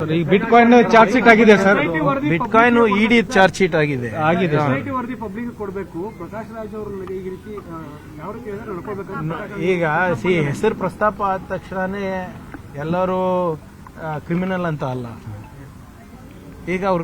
ಈಗ bitcoin charge sheet ಆಗಿದೆ sir. Bitcoin ಇಡಿ charge sheet ಆಗಿದೆ. ವರದಿ ಪಬ್ಲಿಕ್ ಕೊಡಬೇಕು. ಪ್ರಕಾಶ್ ರಾಜ್ ಅವರು ಈ ರೀತಿ ಯಾವ ರೀತಿ ನಡ್ಕೊಳ್ಬೇಕು? ಈಗ ಹೆಸರು ಪ್ರಸ್ತಾಪ ಆದ ತಕ್ಷಣನೇ ಎಲ್ಲರೂ ಕ್ರಿಮಿನಲ್ ಅಂತ ಅಲ್ಲ. ಈಗ ಅವ್ರ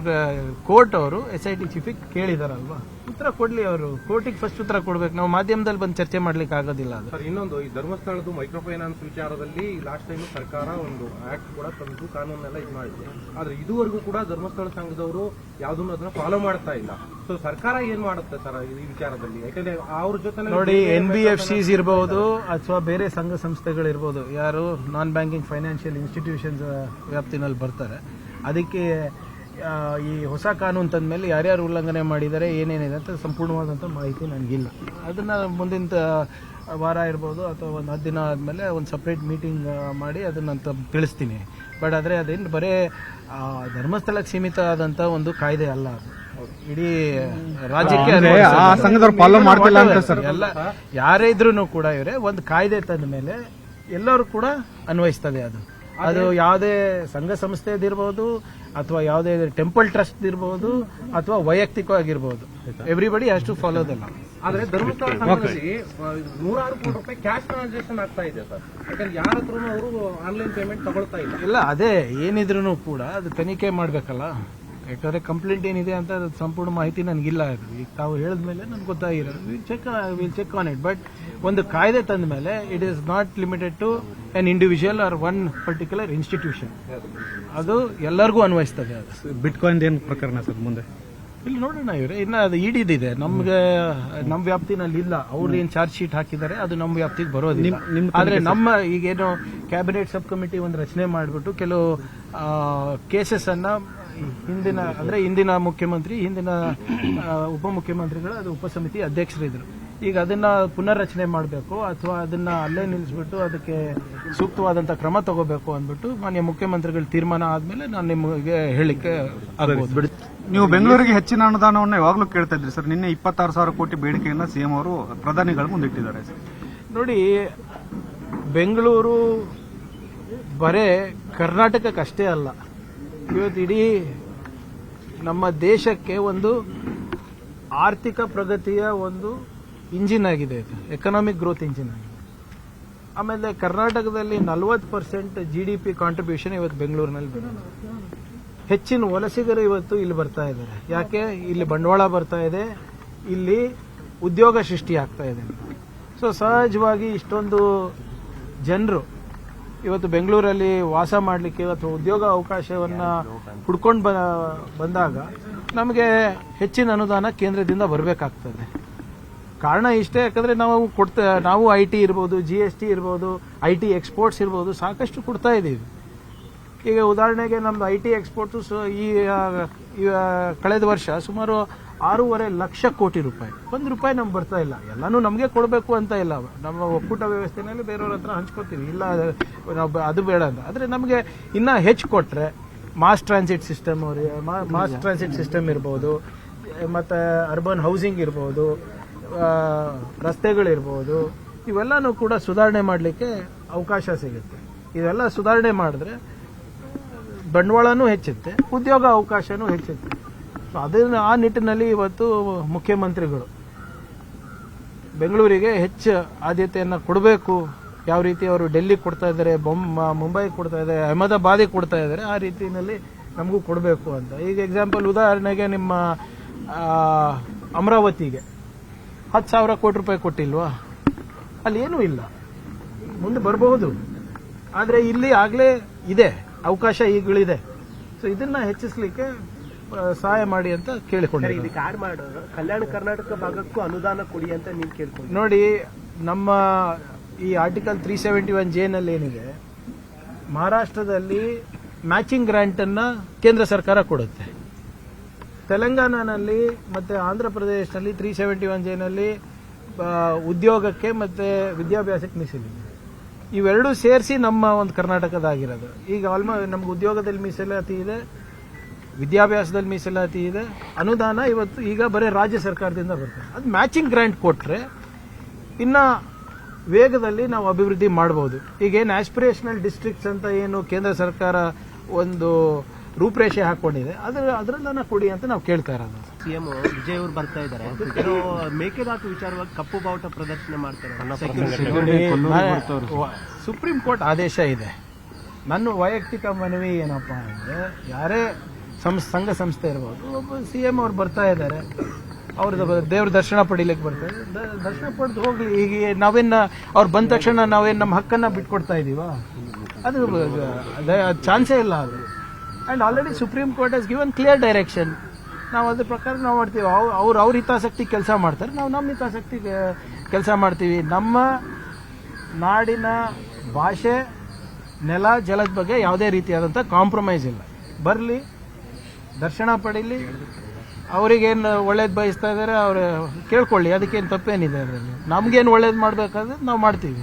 ಕೋರ್ಟ್ ಅವರು SIT ಚೀಫಿಗೆ ಕೇಳಿದಾರಲ್ವಾ, ಉತ್ತರ ಕೊಡ್ಲಿ. ಅವರು ಕೋರ್ಟಿಗೆ ಫಸ್ಟ್ ಉತ್ತರ ಕೊಡ್ಬೇಕು. ನಾವು ಮಾಧ್ಯಮದಲ್ಲಿ ಬಂದು ಚರ್ಚೆ ಮಾಡ್ಲಿಕ್ಕೆ ಆಗೋದಿಲ್ಲ. ಅದು ಸರ್, ಇನ್ನೊಂದು ಈ ಧರ್ಮಸ್ಥಳದ ಮೈಕ್ರೋ ಫೈನಾನ್ಸ್ ವಿಚಾರದಲ್ಲಿ ಲಾಸ್ಟ್ ಟೈಮ್ ಸರ್ಕಾರ ಒಂದು ಆಕ್ಟ್ ಕೂಡ ತಂದು ಕಾನೂನೆಲ್ಲ ಇದು ಮಾಡಿದೆ. ಆದ್ರೆ ಇದುವರೆಗೂ ಕೂಡ ಧರ್ಮಸ್ಥಳ ಸಂಘದವರು ಯಾವುದನ್ನು ಅದನ್ನ ಫಾಲೋ ಮಾಡ್ತಾ ಇಲ್ಲ. ಸೊ ಸರ್ಕಾರ ಏನ್ ಮಾಡುತ್ತೆ ಸರ್ ಈ ವಿಚಾರದಲ್ಲಿ? ಯಾಕಂದ್ರೆ ಅವ್ರ ಜೊತೆ ನೋಡಿ, NBFCs ಇರಬಹುದು ಅಥವಾ ಬೇರೆ ಸಂಘ ಸಂಸ್ಥೆಗಳಿರ್ಬೋದು, ಯಾರು ನಾನ್ ಬ್ಯಾಂಕಿಂಗ್ ಫೈನಾನ್ಷಿಯಲ್ ಇನ್ಸ್ಟಿಟ್ಯೂಷನ್ಸ್ ವ್ಯಾಪ್ತಿನಲ್ಲಿ ಬರ್ತಾರೆ. ಅದಕ್ಕೆ ಈ ಹೊಸ ಕಾನೂನು ತಂದ ಮೇಲೆ ಯಾರ್ಯಾರು ಉಲ್ಲಂಘನೆ ಮಾಡಿದ್ದಾರೆ, ಏನೇನಿದೆ ಅಂತ ಸಂಪೂರ್ಣವಾದಂಥ ಮಾಹಿತಿ ನನಗಿಲ್ಲ. ಅದನ್ನ ಮುಂದಿನ ವಾರ ಇರ್ಬೋದು ಅಥವಾ ಒಂದು 10 ದಿನ ಆದಮೇಲೆ ಒಂದು ಸಪ್ರೇಟ್ ಮೀಟಿಂಗ್ ಮಾಡಿ ಅದನ್ನಂತ ತಿಳಿಸ್ತೀನಿ. ಬಟ್ ಆದರೆ ಅದೇನು ಬರೇ ಧರ್ಮಸ್ಥಳಕ್ಕೆ ಸೀಮಿತ ಆದಂಥ ಒಂದು ಕಾಯ್ದೆ ಅಲ್ಲ. ಅದು ಇಡೀ ರಾಜ್ಯಕ್ಕೆ ಸಂಘದವ್ರು ಫಾಲೋ ಮಾಡ್ತಿಲ್ಲ ಅಂತ ಸರ್. ಎಲ್ಲ ಯಾರೇ ಇದ್ರೂ ಕೂಡ ಇವರೇ ಒಂದು ಕಾಯ್ದೆ ತಂದ ಮೇಲೆ ಎಲ್ಲರೂ ಕೂಡ ಅನ್ವಯಿಸ್ತದೆ. ಅದು ಯಾವುದೇ ಸಂಘ ಸಂಸ್ಥೆದಿರ್ಬೋದು ಅಥವಾ ಯಾವುದೇ ಟೆಂಪಲ್ ಟ್ರಸ್ಟ್ ಇರಬಹುದು ಅಥವಾ ವೈಯಕ್ತಿಕವಾಗಿರ್ಬೋದು. Everybody has to follow the law. ಆದ್ರೆ ಧರ್ಮಸ್ಥಳ ಸಂಘದಲ್ಲಿ 100 ಕೋಟಿ ರೂಪಾಯಿ ಕ್ಯಾಶ್ ಟ್ರಾನ್ಸಾಕ್ಷನ್ ಆಗ್ತಾ ಇದೆ ಸರ್. ಯಾಕಂದ್ರೆ ಯಾರ ಹತ್ರ ಅವರು ಆನ್ಲೈನ್ ಪೇಮೆಂಟ್ ತಗೊಳ್ತಾ ಇಲ್ಲ. ಅದೇ ಏನಿದ್ರು ಕೂಡ ಅದು ತನಿಖೆ ಮಾಡ್ಬೇಕಲ್ಲ. ಯಾಕಂದ್ರೆ ಕಂಪ್ಲೇಂಟ್ ಏನಿದೆ ಅಂತ ಸಂಪೂರ್ಣ ಮಾಹಿತಿ ನನಗಿಲ್ಲ. ಅದು ಈಗ ತಾವು ಹೇಳಿದ್ಮೇಲೆ ನನ್ಗೆ ಗೊತ್ತಾಗಿರೋದು. Will check on it. But ಒಂದು ಕಾಯ್ದೆ ತಂದ ಮೇಲೆ it is not limited to an individual or one particular institution. ಅದು ಎಲ್ಲರಿಗೂ ಅನ್ವಯಿಸ್ತದೆ. ಅದು ಬಿಟ್ಕಾಯಿನ್ ಏನು ಪ್ರಕರಣ ಸರ್ ಮುಂದೆ? ಇಲ್ಲಿ ನೋಡೋಣ ಇವ್ರೆ. ಇನ್ನು ಅದು ಇಡಿದಿದೆ, ನಮ್ಗೆ ನಮ್ಮ ವ್ಯಾಪ್ತಿನಲ್ಲಿ ಇಲ್ಲ. ಅವ್ರು ಏನ್ ಚಾರ್ಜ್ ಶೀಟ್ ಹಾಕಿದ್ದಾರೆ ಅದು ನಮ್ಮ ವ್ಯಾಪ್ತಿಗೆ ಬರೋದಿಲ್ಲ. ಆದ್ರೆ ನಮ್ಮ ಈಗೇನು ಕ್ಯಾಬಿನೆಟ್ ಸಬ್ ಕಮಿಟಿ ಒಂದು ರಚನೆ ಮಾಡಿಬಿಟ್ಟು ಕೆಲವು ಕೇಸಸ್ ಅನ್ನ ಹಿಂದಿನ ಮುಖ್ಯಮಂತ್ರಿ, ಹಿಂದಿನ ಉಪಮುಖ್ಯಮಂತ್ರಿಗಳು ಅದು ಉಪಸಮಿತಿ ಅಧ್ಯಕ್ಷರಿದ್ರು. ಈಗ ಅದನ್ನ ಪುನರ್ರಚನೆ ಮಾಡಬೇಕು ಅಥವಾ ಅದನ್ನ ಅಲ್ಲೇ ನಿಲ್ಲಿಸ್ಬಿಟ್ಟು ಅದಕ್ಕೆ ಸೂಕ್ತವಾದಂತ ಕ್ರಮ ತಗೋಬೇಕು ಅಂದ್ಬಿಟ್ಟು ಮಾನ್ಯ ಮುಖ್ಯಮಂತ್ರಿಗಳ ತೀರ್ಮಾನ ಆದ್ಮೇಲೆ ನಾನು ನಿಮಗೆ ಹೇಳಿಕ್ಕೆ ಆಗ್ಬೋದು. ನೀವು ಬೆಂಗಳೂರಿಗೆ ಹೆಚ್ಚಿನ ಅನುದಾನವನ್ನು ಯಾವಾಗಲೂ ಕೇಳ್ತಾ ಇದ್ರಿ ಸರ್. ನಿನ್ನೆ 26,000 ಕೋಟಿ ಬೇಡಿಕೆಯನ್ನ ಸಿಎಂ ಅವರು ಪ್ರಧಾನಿಗಳ ಮುಂದಿಟ್ಟಿದ್ದಾರೆ. ನೋಡಿ, ಬೆಂಗಳೂರು ಬರೇ ಕರ್ನಾಟಕಕ್ಕಷ್ಟೇ ಅಲ್ಲ, ಇವತ್ತು ಇಡೀ ನಮ್ಮ ದೇಶಕ್ಕೆ ಒಂದು ಆರ್ಥಿಕ ಪ್ರಗತಿಯ ಒಂದು ಇಂಜಿನ್ ಆಗಿದೆ. ಇದು ಎಕನಾಮಿಕ್ ಗ್ರೋತ್ ಇಂಜಿನ್ ಆಗಿದೆ. ಆಮೇಲೆ ಕರ್ನಾಟಕದಲ್ಲಿ 40% GDP ಕಾಂಟ್ರಿಬ್ಯೂಷನ್ ಇವತ್ತು ಬೆಂಗಳೂರಿನಲ್ಲಿ ಬರುತ್ತೆ. ಹೆಚ್ಚಿನ ವಲಸಿಗರು ಇವತ್ತು ಇಲ್ಲಿ ಬರ್ತಾ ಇದ್ದಾರೆ. ಯಾಕೆ? ಇಲ್ಲಿ ಬಂಡವಾಳ ಬರ್ತಾ ಇದೆ, ಇಲ್ಲಿ ಉದ್ಯೋಗ ಸೃಷ್ಟಿ ಆಗ್ತಾ ಇದೆ. ಸೊ ಸಹಜವಾಗಿ ಇಷ್ಟೊಂದು ಜನರು ಇವತ್ತು ಬೆಂಗಳೂರಲ್ಲಿ ವಾಸ ಮಾಡಲಿಕ್ಕೆ ಅಥವಾ ಉದ್ಯೋಗ ಅವಕಾಶವನ್ನ ಹುಡ್ಕೊಂಡು ಬಂದಾಗ ನಮಗೆ ಹೆಚ್ಚಿನ ಅನುದಾನ ಕೇಂದ್ರದಿಂದ ಬರಬೇಕಾಗ್ತದೆ. ಕಾರಣ ಇಷ್ಟೇ, ಯಾಕಂದ್ರೆ ನಾವು IT ಇರ್ಬೋದು, GST ಇರ್ಬೋದು, IT ಎಕ್ಸ್ಪೋರ್ಟ್ಸ್ ಇರ್ಬೋದು, ಸಾಕಷ್ಟು ಕೊಡ್ತಾ ಇದ್ದೀವಿ. ಈಗ ಉದಾಹರಣೆಗೆ ನಮ್ದು IT ಎಕ್ಸ್ಪೋರ್ಟ್ಸ್ ಈ ಕಳೆದ ವರ್ಷ ಸುಮಾರು 6.5 ಲಕ್ಷ ಕೋಟಿ ರೂಪಾಯಿ. ₹1 ನಮ್ಗೆ ಬರ್ತಾ ಇಲ್ಲ. ಎಲ್ಲಾನು ನಮಗೆ ಕೊಡಬೇಕು ಅಂತ ಇಲ್ಲ. ನಮ್ಮ ಒಕ್ಕೂಟ ವ್ಯವಸ್ಥೆನಲ್ಲಿ ಬೇರೆಯವ್ರ ಹತ್ರ ಹಂಚ್ಕೋತೀವಿ, ಇಲ್ಲ ಅದು ಬೇಡ ಅಂತ. ಆದ್ರೆ ನಮಗೆ ಇನ್ನ ಹೆಚ್ಚು ಕೊಟ್ರೆ ಮಾಸ್ ಟ್ರಾನ್ಸಿಟ್ ಸಿಸ್ಟಮ್ ಇರ್ಬೋದು, ಮತ್ತೆ ಅರ್ಬನ್ ಹೌಸಿಂಗ್ ಇರ್ಬೋದು, ರಸ್ತೆಗಳಿರ್ಬೋದು, ಇವೆಲ್ಲಾನು ಕೂಡ ಸುಧಾರಣೆ ಮಾಡಲಿಕ್ಕೆ ಅವಕಾಶ ಸಿಗುತ್ತೆ. ಇವೆಲ್ಲ ಸುಧಾರಣೆ ಮಾಡಿದ್ರೆ ಬಂಡವಾಳನೂ ಹೆಚ್ಚುತ್ತೆ, ಉದ್ಯೋಗ ಅವಕಾಶನೂ ಹೆಚ್ಚುತ್ತೆ. ಅದನ್ನ ಆ ನಿಟ್ಟಿನಲ್ಲಿ ಇವತ್ತು ಮುಖ್ಯಮಂತ್ರಿಗಳು ಬೆಂಗಳೂರಿಗೆ ಹೆಚ್ಚು ಆದ್ಯತೆಯನ್ನು ಕೊಡಬೇಕು. ಯಾವ ರೀತಿ ಅವರು ಡೆಲ್ಲಿಗೆ ಕೊಡ್ತಾ ಇದ್ದಾರೆ, ಮುಂಬೈಗೆ ಕೊಡ್ತಾ ಇದ್ದಾರೆ, ಅಹಮದಾಬಾದಿಗೆ ಕೊಡ್ತಾ ಇದ್ದಾರೆ, ಆ ರೀತಿಯಲ್ಲಿ ನಮಗೂ ಕೊಡಬೇಕು ಅಂತ. ಈಗ ಎಕ್ಸಾಂಪಲ್ ಉದಾಹರಣೆಗೆ ನಿಮ್ಮ ಅಮರಾವತಿಗೆ 10,000 ಕೋಟಿ ರೂಪಾಯಿ ಕೊಟ್ಟಿಲ್ವಾ? ಅಲ್ಲಿ ಏನೂ ಇಲ್ಲ, ಮುಂದೆ ಬರಬಹುದು. ಆದರೆ ಇಲ್ಲಿ ಆಗಲೇ ಇದೆ ಅವಕಾಶ, ಈಗಳಿದೆ. ಸೊ ಇದನ್ನ ಹೆಚ್ಚಿಸಲಿಕ್ಕೆ ಸಹಾಯ ಮಾಡಿ ಅಂತ ಕೇಳಿಕೊಂಡಿದ್ದಾರೆ. ಕಲ್ಯಾಣ ಕರ್ನಾಟಕ ಭಾಗಕ್ಕೂ ಅನುದಾನ ಕೊಡಿ ಅಂತ ನೀವು ಕೇಳ್ಕೊಂಡು. ನೋಡಿ, ನಮ್ಮ ಈ ಆರ್ಟಿಕಲ್ 371J ನಲ್ಲಿ ಏನಿದೆ, ಮಹಾರಾಷ್ಟ್ರದಲ್ಲಿ ಮ್ಯಾಚಿಂಗ್ ಗ್ರಾಂಟ್ ಅನ್ನ ಕೇಂದ್ರ ಸರ್ಕಾರ ಕೊಡುತ್ತೆ. ತೆಲಂಗಾಣನಲ್ಲಿ ಮತ್ತೆ ಆಂಧ್ರ ಪ್ರದೇಶನಲ್ಲಿ 371J ನಲ್ಲಿ ಉದ್ಯೋಗಕ್ಕೆ ಮತ್ತೆ ವಿದ್ಯಾಭ್ಯಾಸಕ್ಕೆ ಮೀಸಲಿದೆ. ಇವೆರಡೂ ಸೇರಿಸಿ ನಮ್ಮ ಒಂದು ಕರ್ನಾಟಕದಾಗಿರೋದು. ಈಗ ಆಲ್ಮೋಸ್ಟ್ ನಮ್ಗೆ ಉದ್ಯೋಗದಲ್ಲಿ ಮೀಸಲಾತಿ ಇದೆ, ವಿದ್ಯಾಭ್ಯಾಸದಲ್ಲಿ ಮೀಸಲಾತಿ ಇದೆ. ಅನುದಾನ ಇವತ್ತು ಈಗ ಬರೀ ರಾಜ್ಯ ಸರ್ಕಾರದಿಂದ ಬರ್ತದೆ. ಅದು ಮ್ಯಾಚಿಂಗ್ ಗ್ರಾಂಟ್ ಕೊಟ್ರೆ ಇನ್ನ ವೇಗದಲ್ಲಿ ನಾವು ಅಭಿವೃದ್ಧಿ ಮಾಡಬಹುದು. ಈಗೇನು ಆಸ್ಪಿರೇಷನಲ್ ಡಿಸ್ಟ್ರಿಕ್ಟ್ಸ್ ಅಂತ ಏನು ಕೇಂದ್ರ ಸರ್ಕಾರ ಒಂದು ರೂಪರೇಷೆ ಹಾಕೊಂಡಿದೆ ಅದರನ್ನ ಕೊಡಿ ಅಂತ ನಾವು ಕೇಳ್ತಾ ಇರೋದು. ಸಿಎಂ ವಿಜಯ್ ಅವರು ಬರ್ತಾ ಇದ್ದಾರೆ, ಮೇಕೆದಾಟು ವಿಚಾರವಾಗಿ ಕಪ್ಪು ಬಾವುಟ ಪ್ರದರ್ಶನ ಮಾಡ್ತಾರೆ. ಸುಪ್ರೀಂ ಕೋರ್ಟ್ ಆದೇಶ ಇದೆ. ನನ್ನ ವೈಯಕ್ತಿಕ ಮನವಿ ಏನಪ್ಪಾ ಅಂದ್ರೆ, ಯಾರೇ ಸಂಘ ಸಂಸ್ಥೆ ಇರ್ಬೋದು, ಒಬ್ಬ ಸಿಎಂ ಅವ್ರು ಬರ್ತಾ ಇದ್ದಾರೆ, ಅವ್ರದ್ದು ದೇವ್ರ ದರ್ಶನ ಪಡಿಲಿಕ್ಕೆ ಬರ್ತಾರೆ, ದರ್ಶನ ಪಡೆದು ಹೋಗ್ಲಿ. ಈಗ ನಾವೇನು ಅವ್ರು ಬಂದ ತಕ್ಷಣ ನಾವೇನು ನಮ್ಮ ಹಕ್ಕನ್ನ ಬಿಟ್ಕೊಡ್ತಾ ಇದೀವ? ಅದು ಚಾನ್ಸೇ ಇಲ್ಲ ಅದು. ಅಂಡ್ ಆಲ್ರೆಡಿ ಸುಪ್ರೀಂ ಕೋರ್ಟ್ ಹಸ್ ಗಿವನ್ ಕ್ಲಿಯರ್ ಡೈರೆಕ್ಷನ್. ನಾವು ಅದ್ರ ಪ್ರಕಾರ ನಾವು ಮಾಡ್ತೀವಿ. ಅವ್ರ ಹಿತಾಸಕ್ತಿ ಕೆಲಸ ಮಾಡ್ತಾರೆ, ನಾವು ನಮ್ಮ ಹಿತಾಸಕ್ತಿ ಕೆಲಸ ಮಾಡ್ತೀವಿ. ನಮ್ಮ ನಾಡಿನ ಭಾಷೆ, ನೆಲ, ಜಲದ ಬಗ್ಗೆ ಯಾವುದೇ ರೀತಿಯಾದಂಥ ಕಾಂಪ್ರಮೈಸ್ ಇಲ್ಲ. ಬರಲಿ, ದರ್ಶನ ಪಡೀಲಿ, ಅವರಿಗೇನು ಒಳ್ಳೇದು ಬಯಸ್ತಾ ಇದ್ದಾರೆ ಅವ್ರು ಕೇಳ್ಕೊಳ್ಳಿ, ಅದಕ್ಕೇನು ತಪ್ಪೇನಿದೆ ಅದರಲ್ಲಿ. ನಮ್ಗೇನು ಒಳ್ಳೇದು ಮಾಡಬೇಕಾದ್ರೆ ನಾವು ಮಾಡ್ತೀವಿ.